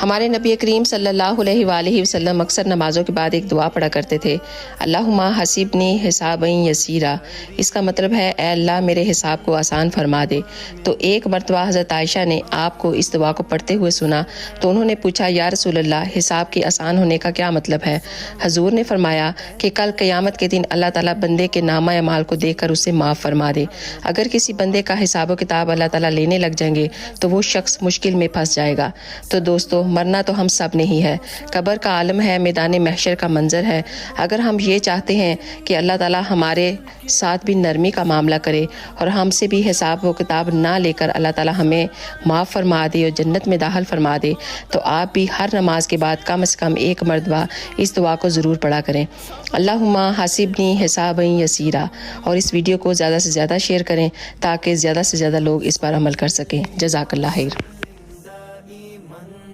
ہمارے نبی کریم صلی اللہ علیہ وآلہ وسلم اکثر نمازوں کے بعد ایک دعا پڑھا کرتے تھے، اللہم حسبنی حسابا یسیرا۔ اس کا مطلب ہے اے اللہ میرے حساب کو آسان فرما دے۔ تو ایک مرتبہ حضرت عائشہ نے آپ کو اس دعا کو پڑھتے ہوئے سنا تو انہوں نے پوچھا، یا رسول اللہ، حساب کے آسان ہونے کا کیا مطلب ہے؟ حضور نے فرمایا کہ کل قیامت کے دن اللہ تعالیٰ بندے کے نامہ اعمال کو دیکھ کر اسے معاف فرما دے۔ اگر کسی بندے کا حساب و کتاب اللہ تعالیٰ لینے لگ جائیں گے تو وہ شخص مشکل میں پھنس جائے گا۔ تو دوستو، مرنا تو ہم سب نے ہی ہے، قبر کا عالم ہے، میدان محشر کا منظر ہے۔ اگر ہم یہ چاہتے ہیں کہ اللہ تعالیٰ ہمارے ساتھ بھی نرمی کا معاملہ کرے اور ہم سے بھی حساب و کتاب نہ لے کر اللہ تعالیٰ ہمیں معاف فرما دے اور جنت میں داخل فرما دے، تو آپ بھی ہر نماز کے بعد کم از کم ایک مرتبہ اس دعا کو ضرور پڑھا کریں، اللہم حسبنی حسابا یسیرا۔ اور اس ویڈیو کو زیادہ سے زیادہ شیئر کریں تاکہ زیادہ سے زیادہ لوگ اس پر عمل کر سکیں۔ جزاک اللہ خیر۔